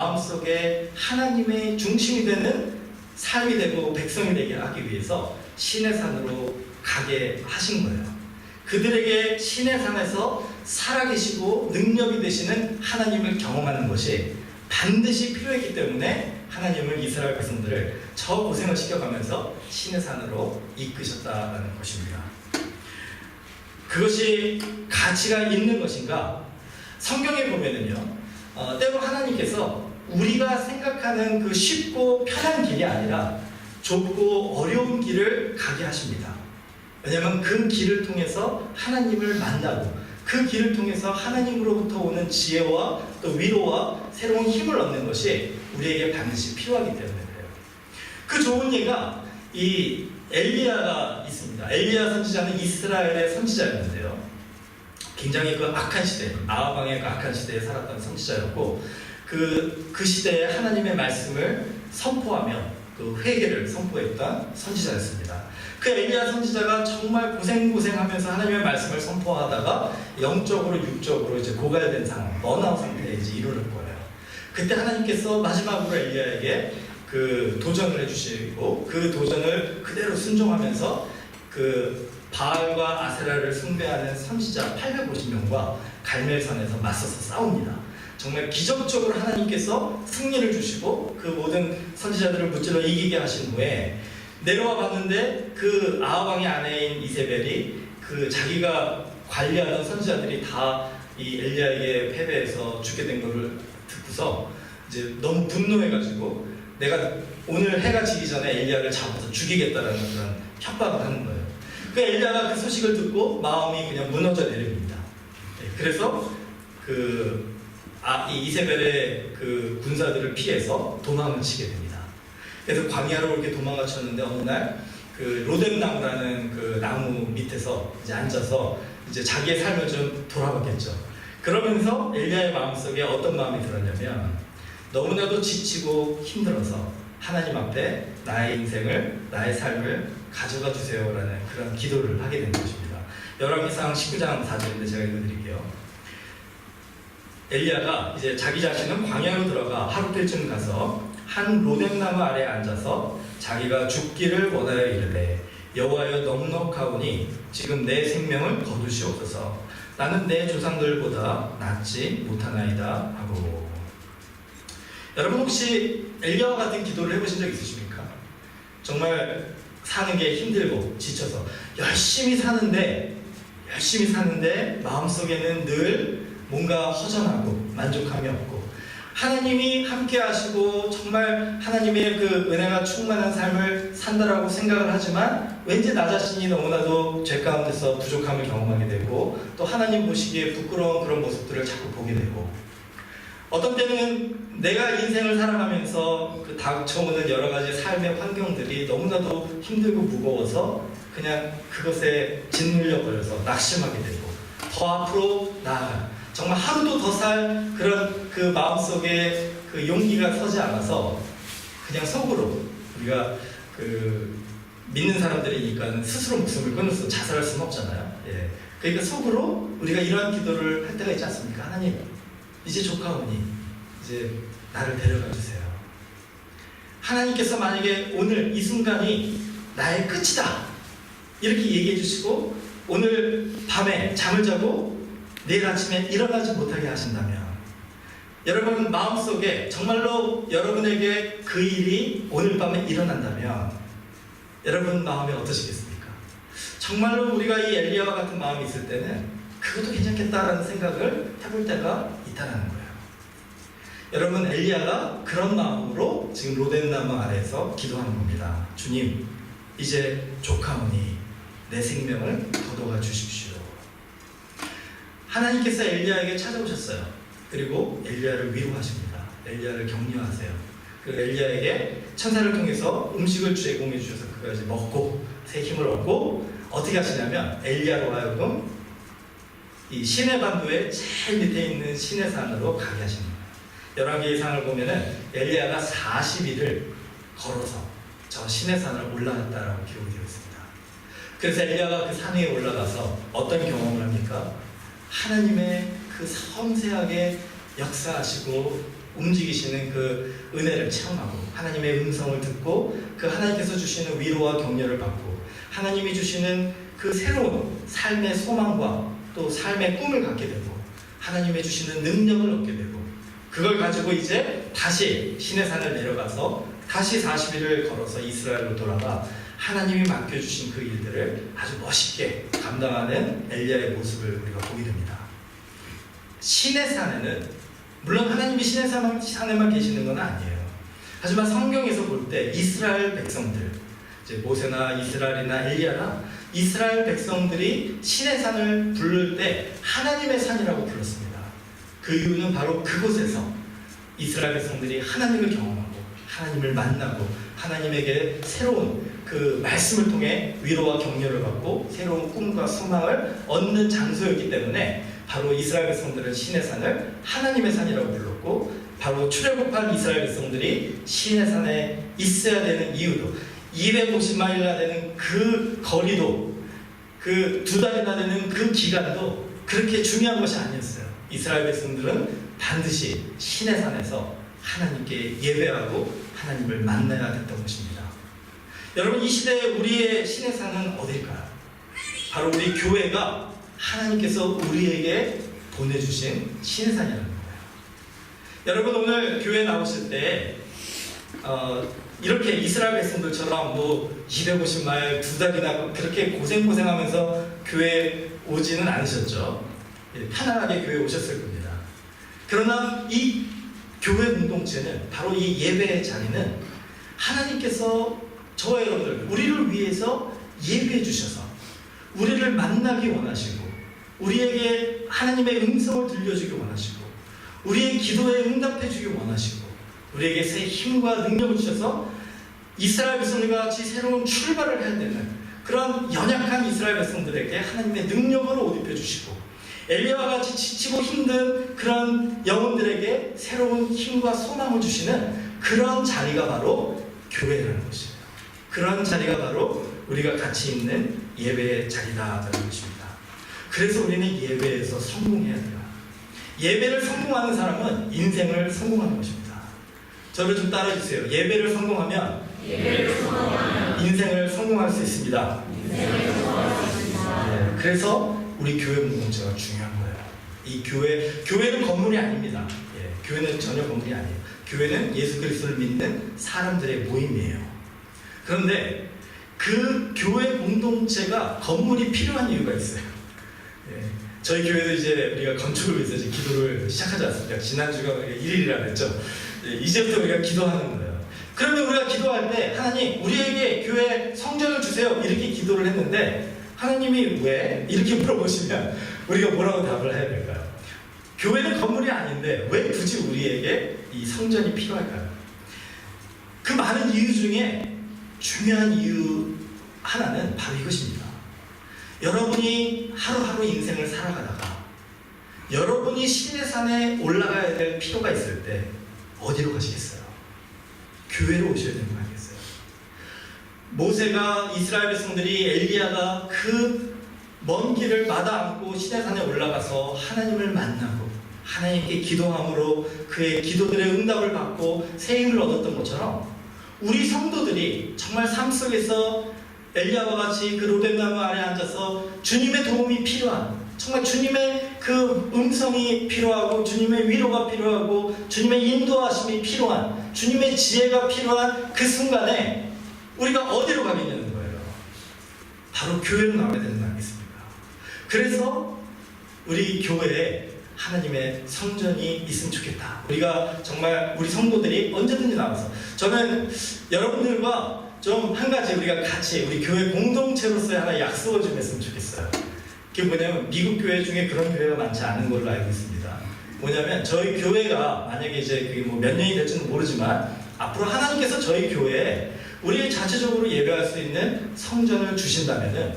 마음속에 하나님의 중심이 되는 삶이 되고 백성이 되게 하기 위해서 신의 산으로 가게 하신 거예요. 그들에게 신의 산에서 살아계시고 능력이 되시는 하나님을 경험하는 것이 반드시 필요했기 때문에 하나님은 이스라엘 백성들을 저 고생을 시켜가면서 신의 산으로 이끄셨다는 것입니다. 그것이 가치가 있는 것인가? 성경에 보면은요, 때로 하나님께서 우리가 생각하는 그 쉽고 편한 길이 아니라 좁고 어려운 길을 가게 하십니다. 왜냐하면 그 길을 통해서 하나님을 만나고 그 길을 통해서 하나님으로부터 오는 지혜와 또 위로와 새로운 힘을 얻는 것이 우리에게 반드시 필요하기 때문에 그래요. 그 좋은 예가 이 엘리야가 있습니다. 엘리야 선지자는 이스라엘의 선지자였는데요, 굉장히 그 악한 시대, 아합 왕의 그 악한 시대에 살았던 선지자였고, 그 시대에 하나님의 말씀을 선포하며 그 회개를 선포했던 선지자였습니다. 그 엘리야 선지자가 정말 고생하면서 하나님의 말씀을 선포하다가 영적으로 육적으로 이제 고갈된 상황, 번아웃 상태에 이제 이르는 거예요. 그때 하나님께서 마지막으로 엘리야에게 그 도전을 해주시고 그 도전을 그대로 순종하면서 그 바알과 아세라를 숭배하는 선지자 850명과 갈멜산에서 맞서서 싸웁니다. 정말 기적적으로 하나님께서 승리를 주시고 그 모든 선지자들을 무찔러 이기게 하신 후에 내려와 봤는데 그 아합 왕의 아내인 이세벨이 그 자기가 관리하던 선지자들이 다 이 엘리야에게 패배해서 죽게 된 것을 듣고서 이제 너무 분노해가지고 내가 오늘 해가 지기 전에 엘리야를 잡아서 죽이겠다라는 그런 협박을 하는 거예요. 그 엘리야가 그 소식을 듣고 마음이 그냥 무너져 내립니다. 그래서 이 이세벨의 그 군사들을 피해서 도망을 치게 됩니다. 그래서 광야로 이렇게 도망가 쳤는데 어느 날 그 로뎀나무라는 그 나무 밑에서 이제 앉아서 이제 자기의 삶을 좀 돌아봤겠죠. 그러면서 엘리야의 마음속에 어떤 마음이 들었냐면 너무나도 지치고 힘들어서 하나님 앞에 나의 인생을, 나의 삶을 가져가 주세요라는 그런 기도를 하게 된 것입니다. 열왕기상 19장 4절인데 제가 읽어드릴게요. 엘리야가 이제 자기 자신은 광야로 들어가 하루길쯤 가서 한 로뎀나무 아래에 앉아서 자기가 죽기를 원하여 이르되 여호와여 넉넉하오니 지금 내 생명을 거두시옵소서. 나는 내 조상들보다 낫지 못하나이다 하고. 여러분 혹시 엘리야와 같은 기도를 해보신 적 있으십니까? 정말 사는 게 힘들고 지쳐서 열심히 사는데 마음속에는 늘 뭔가 허전하고 만족함이 없고 하나님이 함께 하시고 정말 하나님의 그 은혜가 충만한 삶을 산다라고 생각을 하지만 왠지 나 자신이 너무나도 죄 가운데서 부족함을 경험하게 되고 또 하나님 보시기에 부끄러운 그런 모습들을 자꾸 보게 되고 어떤 때는 내가 인생을 살아가면서 그 닥쳐오는 여러 가지 삶의 환경들이 너무나도 힘들고 무거워서 그냥 그것에 짓눌려 버려서 낙심하게 되고 더 앞으로 나아가 정말 하루도 더 살 그런 그 마음속에 그 용기가 서지 않아서 그냥 속으로 우리가 그 믿는 사람들이니까 스스로 목숨을 끊어서 자살할 수는 없잖아요. 예. 그러니까 속으로 우리가 이러한 기도를 할 때가 있지 않습니까? 하나님 이제 조카오니 이제 나를 데려가 주세요. 하나님께서 만약에 오늘 이 순간이 나의 끝이다 이렇게 얘기해 주시고 오늘 밤에 잠을 자고 내일 아침에 일어나지 못하게 하신다면 여러분 마음속에 정말로 여러분에게 그 일이 오늘 밤에 일어난다면 여러분 마음이 어떠시겠습니까? 정말로 우리가 이 엘리야와 같은 마음이 있을 때는 그것도 괜찮겠다라는 생각을 해볼 때가 있다는 거예요. 여러분 엘리야가 그런 마음으로 지금 로뎀나무 아래에서 기도하는 겁니다. 주님 이제 조카오니 내 생명을 거둬가 주십시오. 하나님께서 엘리야에게 찾아오셨어요. 그리고 엘리야를 위로하십니다. 엘리야를 격려하세요. 그 엘리야에게 천사를 통해서 음식을 제공해 주셔서 그가 이제 먹고 새 힘을 얻고 어떻게 하시냐면 엘리야로 하여금 이 시내반도의 제일 밑에 있는 시내산으로 가게 하십니다. 열왕기상을 보면은 엘리야가 40일을 걸어서 저 시내산을 올라갔다라고 기록이 되어 있습니다. 그래서 엘리야가 그 산 위에 올라가서 어떤 경험을 합니까? 하나님의 그 섬세하게 역사하시고 움직이시는 그 은혜를 체험하고 하나님의 음성을 듣고 그 하나님께서 주시는 위로와 격려를 받고 하나님이 주시는 그 새로운 삶의 소망과 또 삶의 꿈을 갖게 되고 하나님의 주시는 능력을 얻게 되고 그걸 가지고 이제 다시 시내산을 내려가서 다시 40일을 걸어서 이스라엘로 돌아가 하나님이 맡겨주신 그 일들을 아주 멋있게 감당하는 엘리야의 모습을 우리가 보게 됩니다. 시내산에는 물론 하나님이 시내산에만 계시는 건 아니에요. 하지만 성경에서 볼 때 이스라엘 백성들, 이제 모세나 이스라엘이나 엘리야나 이스라엘 백성들이 시내산을 부를 때 하나님의 산이라고 불렀습니다. 그 이유는 바로 그곳에서 이스라엘 백성들이 하나님을 경험하고 하나님을 만나고 하나님에게 새로운 그 말씀을 통해 위로와 격려를 받고 새로운 꿈과 소망을 얻는 장소였기 때문에 바로 이스라엘 백성들은 시내산을 하나님의 산이라고 불렀고 바로 출애굽한 이스라엘 백성들이 시내산에 있어야 되는 이유도 250마일이나 되는 그 거리도 그 2달이나 되는 그 기간도 그렇게 중요한 것이 아니었어요. 이스라엘 백성들은 반드시 시내산에서 하나님께 예배하고 하나님을 만나야 됐던 것입니다. 여러분 이 시대에 우리의 시내산은 어딜까요? 바로 우리 교회가 하나님께서 우리에게 보내주신 시내산이라는 거예요. 여러분 오늘 교회 나오실 때 이렇게 이스라엘 백성들처럼 뭐 250마일 2달이나 그렇게 고생하면서 교회에 오지는 않으셨죠. 편안하게 교회에 오셨을 겁니다. 그러나 이 교회 공동체는 바로 이 예배의 자리는 하나님께서 저와 여러분들 우리를 위해서 예배해 주셔서 우리를 만나기 원하시고 우리에게 하나님의 음성을 들려주기 원하시고 우리의 기도에 응답해 주기 원하시고 우리에게 새 힘과 능력을 주셔서 이스라엘 백성들과 같이 새로운 출발을 해야 되는 그런 연약한 이스라엘 백성들에게 하나님의 능력을 옷 입혀 주시고 엘리야와 같이 지치고 힘든 그런 영혼들에게 새로운 힘과 소망을 주시는 그런 자리가 바로 교회라는 것이에요. 그런 자리가 바로 우리가 같이 있는 예배의 자리다라는 것입니다. 그래서 우리는 예배에서 성공해야 돼요. 예배를 성공하는 사람은 인생을 성공하는 것입니다. 저를 좀 따라주세요. 예배를 성공하면 인생을 성공할 수 있습니다. 네, 그래서 우리 교회 공동체가 중요한 거예요. 이 교회는 건물이 아닙니다. 예, 교회는 전혀 건물이 아니에요. 교회는 예수 그리스도를 믿는 사람들의 모임이에요. 그런데 그 교회 공동체가 건물이 필요한 이유가 있어요. 예, 저희 교회도 이제 우리가 건축을 위해서 이제 기도를 시작하지 않습니까? 지난주가 1일이라 그랬죠. 예, 이제부터 우리가 기도하는 거예요. 그러면 우리가 기도할 때 하나님 우리에게 교회 성전을 주세요 이렇게 기도를 했는데 하나님이 왜? 이렇게 물어보시면 우리가 뭐라고 답을 해야 될까요? 교회는 건물이 아닌데 왜 굳이 우리에게 이 성전이 필요할까요? 그 많은 이유 중에 중요한 이유 하나는 바로 이것입니다. 여러분이 하루하루 인생을 살아가다가 여러분이 시내산에 올라가야 될 필요가 있을 때 어디로 가시겠어요? 교회로 오셔야 되는 거 아니겠어요? 모세가 이스라엘 백성들이 엘리야가 그 먼 길을 마다 않고 시내산에 올라가서 하나님을 만나고 하나님께 기도함으로 그의 기도들의 응답을 받고 새 힘을 얻었던 것처럼 우리 성도들이 정말 삶 속에서 엘리야와 같이 그 로뎀나무 아래 앉아서 주님의 도움이 필요한 정말 주님의 그 음성이 필요하고 주님의 위로가 필요하고 주님의 인도하심이 필요한 주님의 지혜가 필요한 그 순간에 우리가 어디로 가겠냐는 거예요. 바로 교회로 나가야 되는 거 아니겠습니까? 그래서 우리 교회에 하나님의 성전이 있으면 좋겠다. 우리가 정말 우리 성도들이 언제든지 나와서 저는 여러분들과 좀 한 가지 우리가 같이 우리 교회 공동체로서의 하나 약속을 좀 했으면 좋겠어요. 그게 뭐냐면 미국 교회 중에 그런 교회가 많지 않은 걸로 알고 있습니다. 뭐냐면 저희 교회가 만약에 이제 그게 뭐 몇 년이 될지는 모르지만 앞으로 하나님께서 저희 교회에 우리 자체적으로 예배할 수 있는 성전을 주신다면은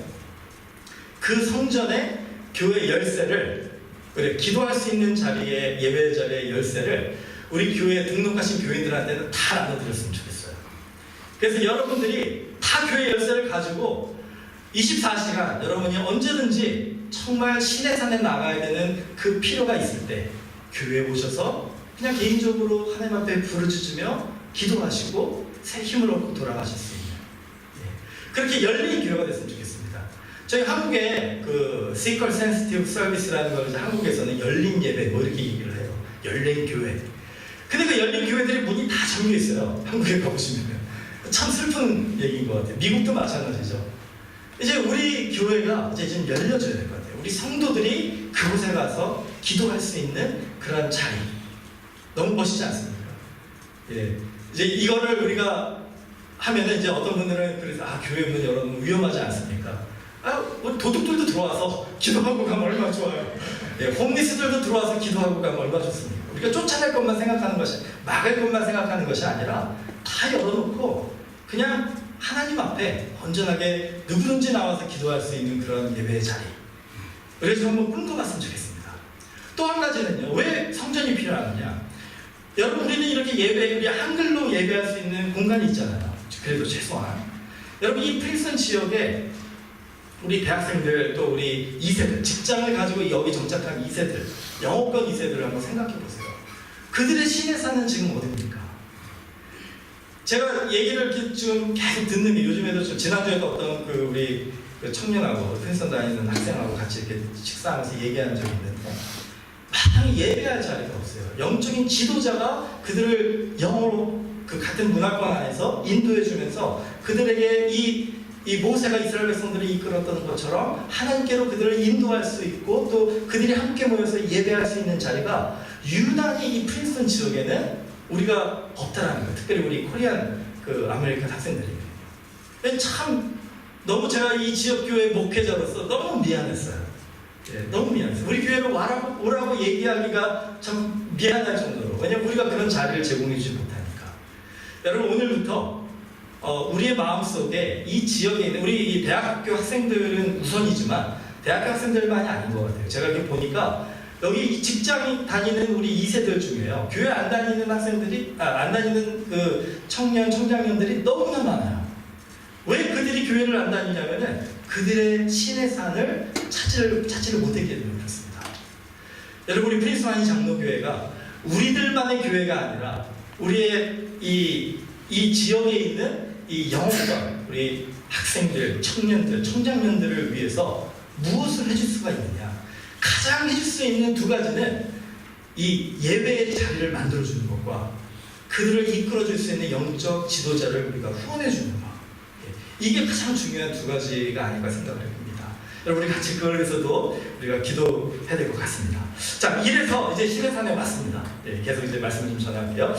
그 성전의 교회 열쇠를 그래 기도할 수 있는 자리에 예배 자리의 열쇠를 우리 교회에 등록하신 교인들한테는 다 나눠드렸으면 좋겠어요. 그래서 여러분들이 다 교회 열쇠를 가지고 24시간 여러분이 언제든지 정말 시내산에 나가야 되는 그 필요가 있을 때 교회에 오셔서 그냥 개인적으로 하나님 앞에 부르짖으며 기도하시고 새 힘을 얻고 돌아가실 수 있는, 그렇게 열린 교회가 됐으면 좋겠습니다. 저희 한국에 그 Seeker Sensitive Service라는 걸 한국에서는 열린 예배 뭐 이렇게 얘기를 해요. 열린 교회. 근데 그 열린 교회들이 문이 다 잠겨 있어요. 한국에 가보시면 참 슬픈 얘기인 것 같아요. 미국도 마찬가지죠. 이제 우리 교회가 이제 좀 열려져야 될 것 같아요. 우리 성도들이 그곳에 가서 기도할 수 있는 그런 자리. 너무 멋있지 않습니까? 예. 이제 이거를 우리가 하면은 이제 어떤 분들은 그래서 교회 문 열어놓으면 위험하지 않습니까? 뭐 도둑들도 들어와서 기도하고 가면 얼마나 좋아요. 예, 홈리스들도 들어와서 기도하고 가면 얼마나 좋습니까? 우리가 쫓아낼 것만 생각하는 것이, 막을 것만 생각하는 것이 아니라 다 열어놓고 그냥 하나님 앞에 온전하게 누구든지 나와서 기도할 수 있는 그런 예배의 자리. 그래서 한번 꿈꿔봤으면 좋겠습니다. 또 한 가지는요, 왜 성전이 필요하느냐? 여러분, 우리는 이렇게 우리 한글로 예배할 수 있는 공간이 있잖아요. 그래도 최소한. 여러분, 이 프린스턴 지역에 우리 대학생들, 또 우리 2세들, 직장을 가지고 여기 정착한 2세들, 영어권 2세들을 한번 생각해 보세요. 그들의 시내사는 지금 어디입니까? 제가 얘기를 좀 계속 듣는 게, 요즘에도 좀 지난주에도 어떤 우리 청년하고 프린스턴 다니는 학생하고 같이 이렇게 식사하면서 얘기한 적이 있는데, 마땅히 예배할 자리가 없어요. 영적인 지도자가 그들을 영어로 그 같은 문화권 안에서 인도해주면서 그들에게 이 모세가 이스라엘 백성들을 이끌었던 것처럼 하나님께로 그들을 인도할 수 있고, 또 그들이 함께 모여서 예배할 수 있는 자리가 유난히 이 프린스턴 지역에는 우리가 없다라는 거예요. 특별히 우리 코리안 아메리칸 학생들이에요. 참 너무 제가 이 지역 교회 목회자로서 너무 미안했어요. 너무 미안했어요. 우리 교회로 오라고 얘기하기가 참 미안할 정도로. 왜냐면 우리가 그런 자리를 제공해주지 못하니까. 여러분, 오늘부터 우리의 마음속에 이 지역에 있는 우리 이 대학교 학생들은 우선이지만 대학교 학생들만이 아닌 것 같아요. 제가 이렇게 보니까 여기 직장 다니는 우리 2세들 중에요, 교회 안 다니는 학생들이, 안 다니는 그 청장년들이 너무나 많아요. 왜 그들이 교회를 안 다니냐면은 그들의 신의 산을 찾지를 못했기 때문에 그렇습니다. 여러분, 우리 프린스턴 장로교회가 우리들만의 교회가 아니라 우리의 이 지역에 있는 이 영어권, 우리 학생들, 청년들, 청장년들을 위해서 무엇을 해줄 수가 있느냐? 가장 해줄 수 있는 두 가지는 이 예배의 자리를 만들어주는 것과 그들을 이끌어줄 수 있는 영적 지도자를 우리가 후원해주는 것. 이게 가장 중요한 두 가지가 아닐까 생각을 해봅니다. 여러분, 우리 같이 그걸 위해서도 우리가 기도해야 될 것 같습니다. 자, 이래서 이제 시내산에 왔습니다. 계속 이제 말씀을 좀 전할게요.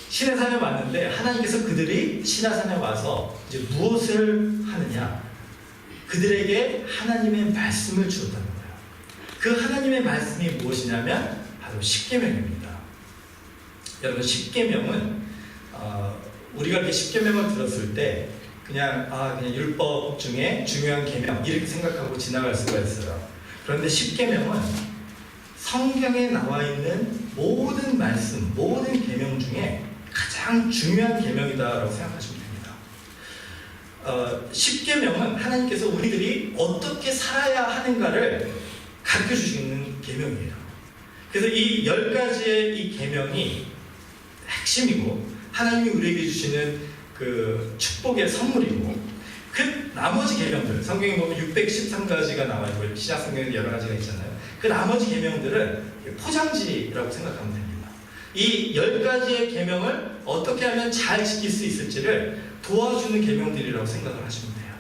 시내산에 왔는데 하나님께서 그들이 시내산에 와서 이제 무엇을 하느냐? 그들에게 하나님의 말씀을 주었다는 거예요. 그 하나님의 말씀이 무엇이냐면 바로 십계명입니다. 여러분, 십계명은 우리가 이렇게 십계명을 들었을 때 그냥 율법 중에 중요한 계명 이렇게 생각하고 지나갈 수가 있어요. 그런데 십계명은 성경에 나와 있는 모든 말씀, 모든 계명 중에 가장 중요한 계명이다라고 생각하시면 됩니다. 십계명은 하나님께서 우리들이 어떻게 살아야 하는가를 가르쳐 주시는 계명이에요. 그래서 이 10가지의 이 계명이 핵심이고 하나님이 우리에게 주시는 그 축복의 선물이고, 그 나머지 계명들, 성경에 보면 613가지가 나와 있고 신약 성경에 여러 가지가 있잖아요. 그 나머지 계명들은 포장지라고 생각하면 됩니다. 이 10가지의 계명을 어떻게 하면 잘 지킬 수 있을지를 도와주는 계명들이라고 생각을 하시면 돼요.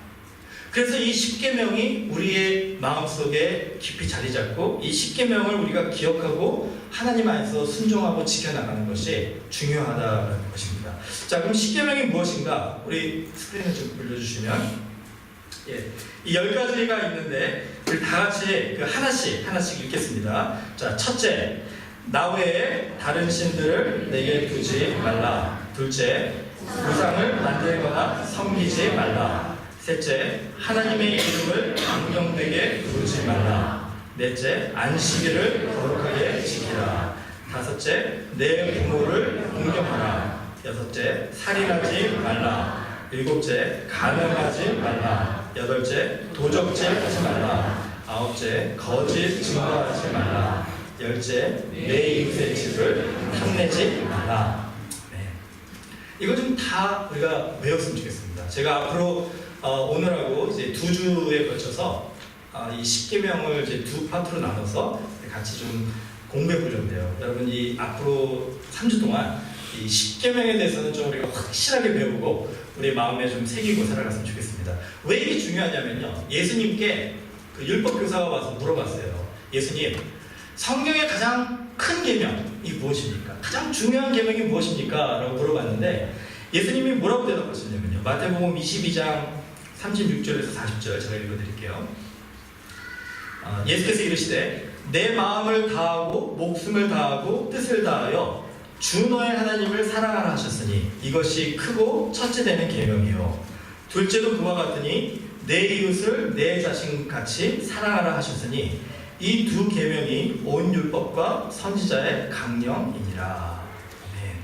그래서 이 십계명이 우리의 마음속에 깊이 자리 잡고 이 십계명을 우리가 기억하고 하나님 안에서 순종하고 지켜나가는 것이 중요하다는 것입니다. 자, 그럼 십계명이 무엇인가? 우리 스크린을 좀 올려주시면, 이 10가지가 있는데 우리 다 같이 하나씩 읽겠습니다. 자, 첫째, 나 외에 다른 신들을 내게 두지 말라. 둘째, 우상을 만들거나 섬기지 말라. 셋째, 하나님의 이름을 강경되게 부르지 말라. 넷째, 안식일을 거룩하게 지키라. 다섯째, 내 부모를 공경하라. 여섯째, 살인하지 말라. 일곱째, 간음하지 말라. 여덟째, 도적질하지 말라. 아홉째, 거짓 증거하지 말라. 열째, 내 이웃의 집을 탐내지 마라. 네. 이거 좀 다 우리가 외웠으면 좋겠습니다. 제가 앞으로 오늘하고 이제 2주에 걸쳐서 이 10계명을 이제 2파트로 나눠서 같이 좀 공부해 보려고 해요. 여러분 이 앞으로 3주 동안 이 10계명에 대해서는 좀 우리가 확실하게 배우고 우리 마음에 좀 새기고 살아갔으면 좋겠습니다. 왜 이게 중요하냐면요. 예수님께 그 율법 교사가 와서 물어봤어요. 예수님, 성경의 가장 큰 계명이 무엇입니까? 가장 중요한 계명이 무엇입니까? 라고 물어봤는데 예수님이 뭐라고 대답하셨냐면요. 마태복음 22장 36절에서 40절 제가 읽어드릴게요. 예수께서 이르시되 내 마음을 다하고 목숨을 다하고 뜻을 다하여 주 너의 하나님을 사랑하라 하셨으니 이것이 크고 첫째 되는 계명이요. 둘째도 그와 같으니 내 이웃을 내 자신같이 사랑하라 하셨으니 이 두 계명이 온 율법과 선지자의 강령이니라. 네.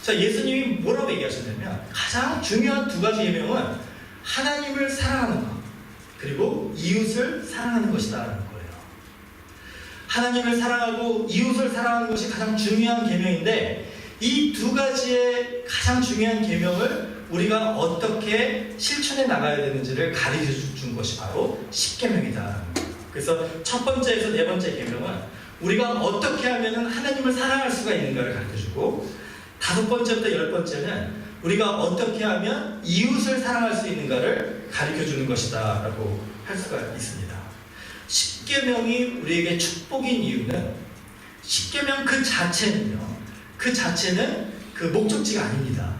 자, 예수님이 뭐라고 얘기하셨냐면 가장 중요한 두 가지 계명은 하나님을 사랑하는 것 그리고 이웃을 사랑하는 것이다라는 거예요. 하나님을 사랑하고 이웃을 사랑하는 것이 가장 중요한 계명인데 이 두 가지의 가장 중요한 계명을 우리가 어떻게 실천해 나가야 되는지를 가르쳐 준 것이 바로 10계명이다. 그래서 첫 번째에서 네 번째 계명은 우리가 어떻게 하면 하나님을 사랑할 수가 있는가를 가르쳐주고 다섯 번째부터 열 번째는 우리가 어떻게 하면 이웃을 사랑할 수 있는가를 가르쳐주는 것이다 라고 할 수가 있습니다. 10계명이 우리에게 축복인 이유는 10계명 그 자체는요. 그 자체는 그 목적지가 아닙니다.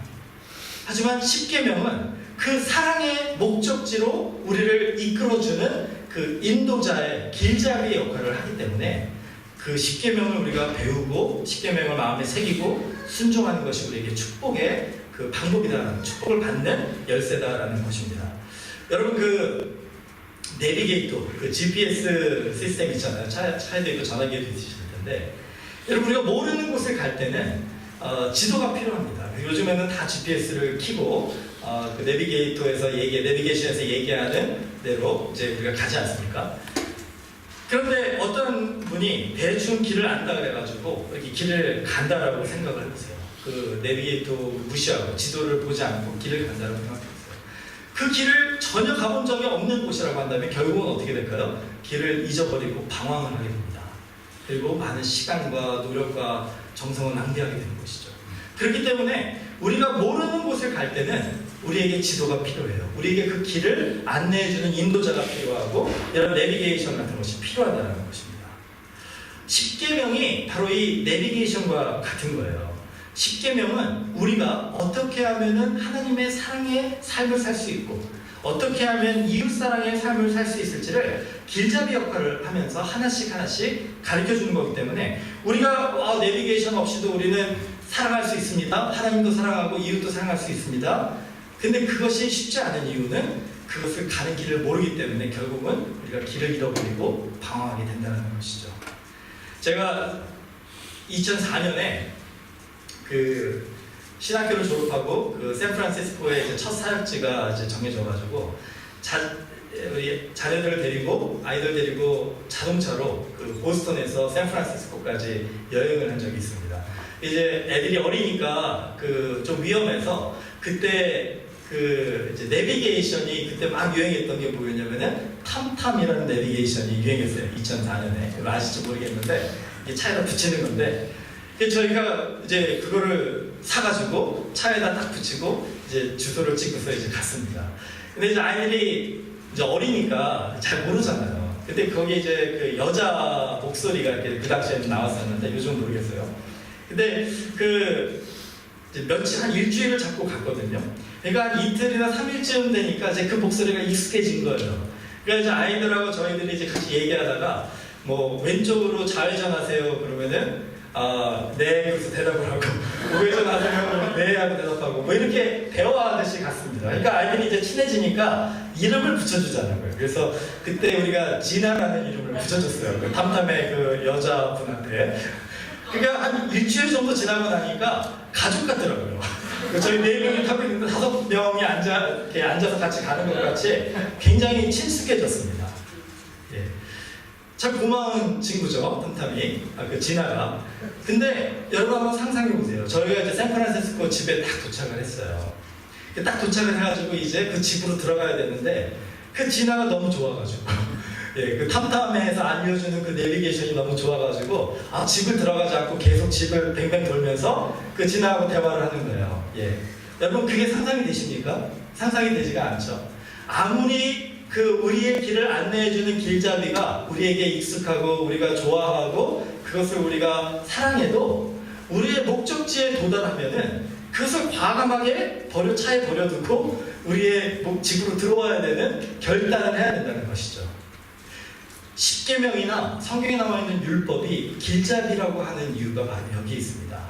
하지만 10계명은 그 사랑의 목적지로 우리를 이끌어주는 그 인도자의 길잡이의 역할을 하기 때문에 그 10계명을 우리가 배우고 10계명을 마음에 새기고 순종하는 것이 우리에게 축복의 그 방법이다. 축복을 받는 열쇠다라는 것입니다. 여러분 그 내비게이터, 그 GPS 시스템 있잖아요. 차에도 있고 전화기에도 있으실 텐데 여러분 우리가 모르는 곳을 갈 때는 지도가 필요합니다. 요즘에는 다 GPS를 켜고 그 내비게이션에서 얘기하는 대로 이제 우리가 가지 않습니까? 그런데 어떤 분이 대충 길을 안다 그래가지고 이렇게 길을 간다라고 생각을 해보세요. 그 내비게이터 무시하고 지도를 보지 않고 길을 간다라고 생각해보세요. 그 길을 전혀 가본 적이 없는 곳이라고 한다면 결국은 어떻게 될까요? 길을 잊어버리고 방황을 하게 됩니다. 그리고 많은 시간과 노력과 정성을 낭비하게 되는 것이죠. 그렇기 때문에 우리가 모르는 곳을 갈 때는 우리에게 지도가 필요해요. 우리에게 그 길을 안내해주는 인도자가 필요하고 이런 내비게이션 같은 것이 필요하다는 것입니다. 10계명이 바로 이 내비게이션과 같은 거예요. 10계명은 우리가 어떻게 하면 하나님의 사랑의 삶을 살 수 있고 어떻게 하면 이웃사랑의 삶을 살 수 있을지를 길잡이 역할을 하면서 하나씩 가르쳐주는 거기 때문에 우리가 내비게이션 없이도 우리는 사랑할 수 있습니다. 하나님도 사랑하고 이웃도 사랑할 수 있습니다. 근데 그것이 쉽지 않은 이유는 그것을 가는 길을 모르기 때문에 결국은 우리가 길을 잃어버리고 방황하게 된다는 것이죠. 제가 2004년에 그 신학교를 졸업하고 그 샌프란시스코의 이제 첫 사역지가 이제 정해져가지고 우리 자녀들을 데리고 아이들 데리고 자동차로 그 보스턴에서 샌프란시스코까지 여행을 한 적이 있습니다. 이제 애들이 어리니까 그 좀 위험해서 그때 그 이제 내비게이션이 그때 막 유행했던 게 뭐였냐면은 탐탐이라는 내비게이션이 유행했어요. 2004년에 그거 아실지 모르겠는데 이게 차에다 붙이는 건데 저희가 이제 그거를 사가지고 차에다 딱 붙이고 이제 주소를 찍고서 이제 갔습니다. 근데 이제 아이들이 이제 어리니까 잘 모르잖아요. 근데 거기 이제 그 여자 목소리가 이렇게 그 당시에는 나왔었는데 요즘 모르겠어요. 근데 그 이제 며칠 한 일주일을 잡고 갔거든요. 그러니까 한 이틀이나 3일쯤 되니까 이제 그 목소리가 익숙해진 거예요. 그러니까 이제 아이들하고 저희들이 이제 같이 얘기하다가 뭐 왼쪽으로 좌회전하세요 그러면은 네 그래서 대답을 하고 우회전하세요 네 하고 대답하고 뭐 이렇게 대화하듯이 갔습니다. 그러니까 아이들이 이제 친해지니까 이름을 붙여주잖아요. 그래서 그때 우리가 지나라는 이름을 붙여줬어요. 그 탐탐의 그 여자분한테. 그러니까 한 일주일 정도 지나고 나니까 가족 같더라고요. 저희 4명이 타고 있는데 5명이 앉아서 같이 가는 것 같이 굉장히 친숙해졌습니다. 예. 참 고마운 친구죠, 탐탐이. 그 진아가. 근데 여러분 한번 상상해 보세요. 저희가 이제 샌프란시스코 집에 딱 도착을 했어요. 딱 도착을 해가지고 이제 그 집으로 들어가야 되는데 그 진아가 너무 좋아가지고 예, 그 탐탐에서 알려주는 그 내비게이션이 너무 좋아가지고 집을 들어가지 않고 계속 집을 뱅뱅 돌면서 그 진아하고 대화를 하는 거예요. 예. 여러분 그게 상상이 되십니까? 상상이 되지가 않죠. 아무리 그 우리의 길을 안내해주는 길잡이가 우리에게 익숙하고 우리가 좋아하고 그것을 우리가 사랑해도 우리의 목적지에 도달하면은 그것을 과감하게 차에 버려두고 우리의 집으로 들어와야 되는 결단을 해야 된다는 것이죠. 십계명이나 성경에 나와 있는 율법이 길잡이라고 하는 이유가 바로 여기에 있습니다.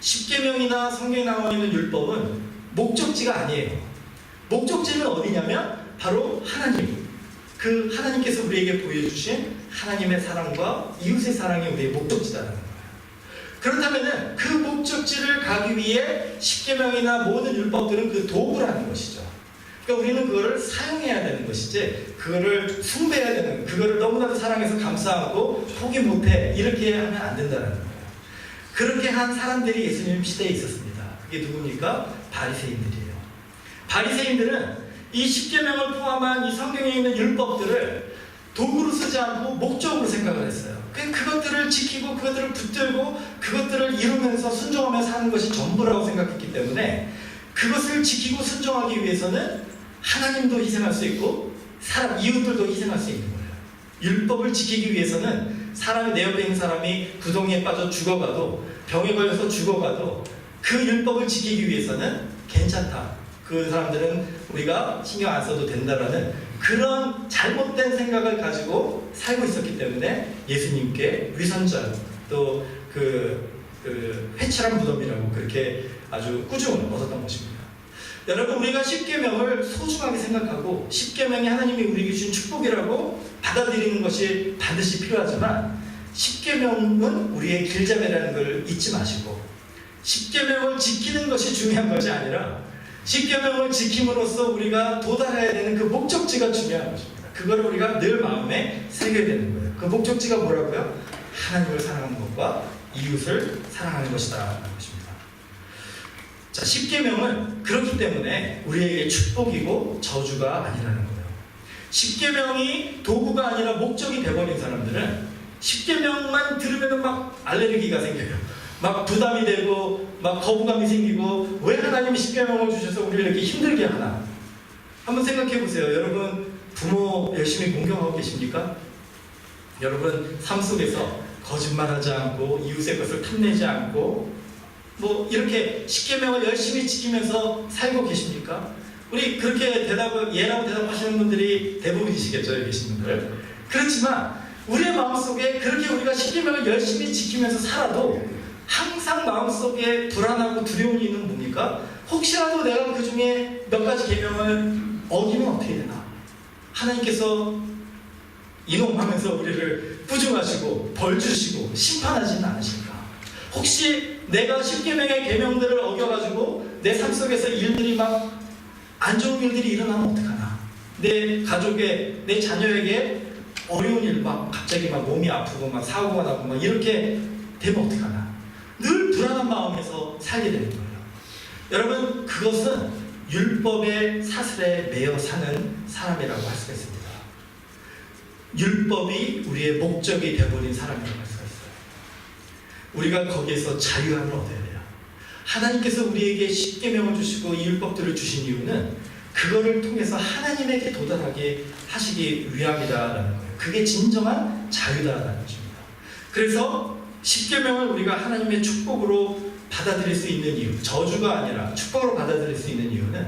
십계명이나 성경에 나와 있는 율법은 목적지가 아니에요. 목적지는 어디냐면 바로 하나님. 그 하나님께서 우리에게 보여주신 하나님의 사랑과 이웃의 사랑이 우리의 목적지라는 거예요. 그렇다면 그 목적지를 가기 위해 십계명이나 모든 율법들은 그 도구라는 것이죠. 그러니까 우리는 그거를 사용해야 되는 것이지 그거를 숭배해야 되는, 그거를 너무나도 사랑해서 감사하고 포기 못해 이렇게 하면 안 된다는 거예요. 그렇게 한 사람들이 예수님 시대에 있었습니다. 그게 누굽니까? 바리새인들이에요. 바리새인들은 이 십계명을 포함한 이 성경에 있는 율법들을 도구로 쓰지 않고 목적으로 생각을 했어요. 그것들을 지키고 그것들을 붙들고 그것들을 이루면서 순종하며 사는 것이 전부라고 생각했기 때문에 그것을 지키고 순종하기 위해서는 하나님도 희생할 수 있고 이웃들도 희생할 수 있는 거예요. 율법을 지키기 위해서는 내 옆에 있는 사람이 구덩이에 빠져 죽어가도 병에 걸려서 죽어가도 그 율법을 지키기 위해서는 괜찮다. 그 사람들은 우리가 신경 안 써도 된다라는 그런 잘못된 생각을 가지고 살고 있었기 때문에 예수님께 위선자 또 회칠한 무덤이라고 그렇게 아주 꾸중을 얻었던 것입니다. 여러분 우리가 십계명을 소중하게 생각하고 십계명이 하나님이 우리에게 주신 축복이라고 받아들이는 것이 반드시 필요하지만 십계명은 우리의 길잡이라는 걸 잊지 마시고 십계명을 지키는 것이 중요한 것이 아니라 십계명을 지킴으로써 우리가 도달해야 되는 그 목적지가 중요한 것입니다. 그걸 우리가 늘 마음에 새겨야 되는 거예요. 그 목적지가 뭐라고요? 하나님을 사랑하는 것과 이웃을 사랑하는 것이다 라는 것입니다. 자, 십계명은 그렇기 때문에 우리에게 축복이고 저주가 아니라는 거예요. 십계명이 도구가 아니라 목적이 되어버린 사람들은 십계명만 들으면 막 알레르기가 생겨요. 막 부담이 되고 막 거부감이 생기고 왜 하나님이 십계명을 주셔서 우리를 이렇게 힘들게 하나? 한번 생각해 보세요. 여러분 부모 열심히 공경하고 계십니까? 여러분 삶 속에서 거짓말하지 않고 이웃의 것을 탐내지 않고 뭐 이렇게 십계명을 열심히 지키면서 살고 계십니까? 우리 그렇게 예라고 대답하시는 분들이 대부분이시겠죠, 여기 계신 분들. 그렇지만 우리의 마음속에 그렇게 우리가 십계명을 열심히 지키면서 살아도 항상 마음속에 불안하고 두려움이 있는 뭡니까? 혹시라도 내가 그 중에 몇 가지 계명을 어기면 어떻게 되나? 하나님께서 이놈하면서 우리를 꾸중하시고 벌 주시고 심판하지는 않으실까? 혹시 내가 십계명의 계명들을 어겨가지고 내 삶 속에서 일들이 막 안 좋은 일들이 일어나면 어떡하나? 내 가족에, 내 자녀에게 어려운 일 막 갑자기 막 몸이 아프고 막 사고가 나고 막 이렇게 되면 어떡하나? 늘 불안한 마음에서 살게 되는 거예요. 여러분 그것은 율법의 사슬에 매여 사는 사람이라고 할 수가 있습니다. 율법이 우리의 목적이 되어버린 사람이라고 할 수가 있어요. 우리가 거기에서 자유함을 얻어야 돼요. 하나님께서 우리에게 십계명을 주시고 이 율법들을 주신 이유는 그거를 통해서 하나님에게 도달하게 하시기 위함이다라는 거예요. 그게 진정한 자유다라는 것입니다. 그래서 십계명을 우리가 하나님의 축복으로 받아들일 수 있는 이유, 저주가 아니라 축복으로 받아들일 수 있는 이유는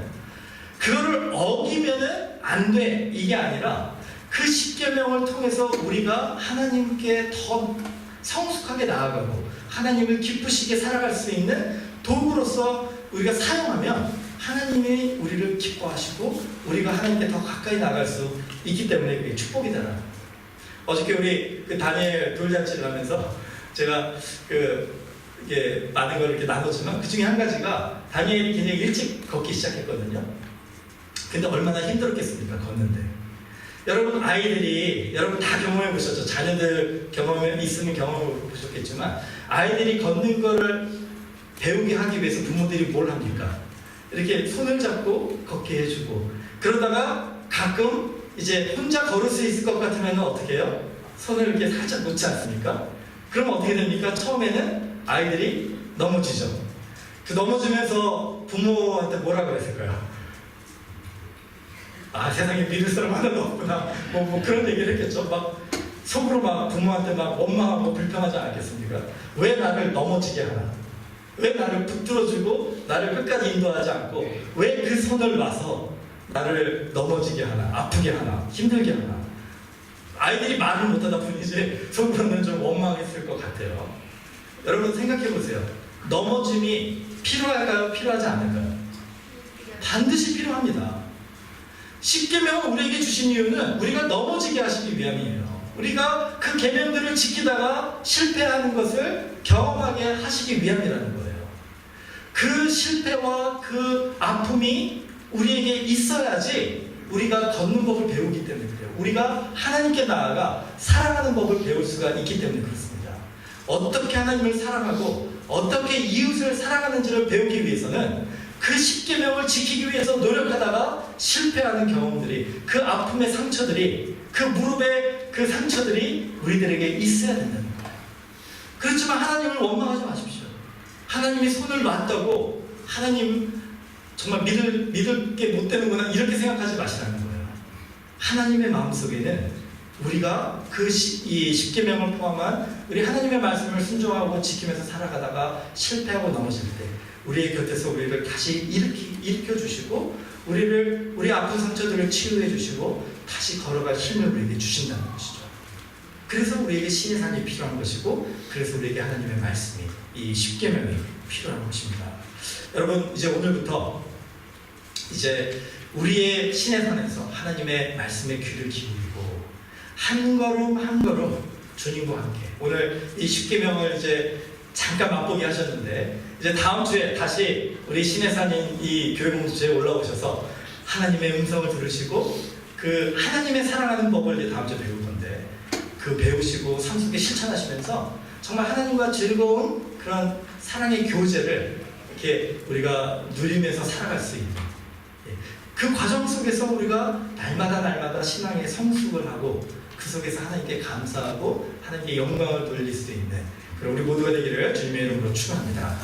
그거를 어기면은 안 돼, 이게 아니라 그 십계명을 통해서 우리가 하나님께 더 성숙하게 나아가고 하나님을 기쁘시게 살아갈 수 있는 도구로서 우리가 사용하면 하나님이 우리를 기뻐하시고 우리가 하나님께 더 가까이 나갈 수 있기 때문에 그게 축복이다. 어저께 우리 그 다니엘 돌잔치를 하면서 제가 이게 많은 걸 이렇게 나눴지만 그 중에 한 가지가 다니엘이 굉장히 일찍 걷기 시작했거든요. 근데 얼마나 힘들었겠습니까? 걷는데. 여러분 아이들이 여러분 다 경험해 보셨죠? 자녀들 경험이 있으면 경험해 보셨겠지만 아이들이 걷는 거를 배우게 하기 위해서 부모들이 뭘 합니까? 이렇게 손을 잡고 걷게 해주고 그러다가 가끔 이제 혼자 걸을 수 있을 것 같으면 어떻게 해요? 손을 이렇게 살짝 놓지 않습니까? 그럼 어떻게 됩니까? 처음에는 아이들이 넘어지죠. 그 넘어지면서 부모한테 뭐라 그랬을까요? 아, 세상에 믿을 사람 하나도 없구나. 뭐 그런 얘기를 했겠죠. 막 속으로 막 부모한테 막 원망하고 불평하지 않겠습니까? 왜 나를 넘어지게 하나? 왜 나를 붙들어주고 나를 끝까지 인도하지 않고 왜 그 손을 놔서 나를 넘어지게 하나? 아프게 하나? 힘들게 하나? 아이들이 말을 못하다 뿐이지 속으로는 좀 원망했을 것 같아요. 여러분 생각해 보세요. 넘어짐이 필요할까요? 필요하지 않을까요? 반드시 필요합니다. 십계명을 우리에게 주신 이유는 우리가 넘어지게 하시기 위함이에요. 우리가 그 계명들을 지키다가 실패하는 것을 경험하게 하시기 위함이라는 거예요. 그 실패와 그 아픔이 우리에게 있어야지 우리가 걷는 법을 배우기 때문에 그래요. 우리가 하나님께 나아가 사랑하는 법을 배울 수가 있기 때문에 그렇습니다. 어떻게 하나님을 사랑하고 어떻게 이웃을 사랑하는지를 배우기 위해서는 그 십계명을 지키기 위해서 노력하다가 실패하는 경험들이 그 아픔의 상처들이 그 무릎의 그 상처들이 우리들에게 있어야 된다는 거예요. 그렇지만 하나님을 원망하지 마십시오. 하나님이 손을 놨다고 하나님 정말 믿을 게 못 되는구나 이렇게 생각하지 마시라는 거예요. 하나님의 마음속에는 우리가 이 십계명을 포함한 우리 하나님의 말씀을 순종하고 지키면서 살아가다가 실패하고 넘어질 때 우리의 곁에서 우리를 다시 일으켜 주시고 우리 아픈 상처들을 치유해 주시고 다시 걸어갈 힘을 우리에게 주신다는 것이죠. 그래서 우리에게 신의 산이 필요한 것이고 그래서 우리에게 하나님의 말씀이 이 십계명이 필요한 것입니다. 여러분 이제 오늘부터 이제 우리의 신의 산에서 하나님의 말씀에 귀를 기울이고 한 걸음 한 걸음 주님과 함께 오늘 이 십계명을 이제 잠깐 맛보기 하셨는데 이제 다음 주에 다시 우리 신의 산인 이 교회 공동체에 올라오셔서 하나님의 음성을 들으시고 그 하나님의 사랑하는 법을 이제 다음 주에 배울 건데 그 배우시고 삶 속에 실천하시면서 정말 하나님과 즐거운 그런 사랑의 교제를 이렇게 우리가 누리면서 살아갈 수 있는 그 과정 속에서 우리가 날마다 신앙의 성숙을 하고 그 속에서 하나님께 감사하고 하나님께 영광을 돌릴 수 있는 그런 우리 모두가 되기를 주님의 이름으로 축원합니다.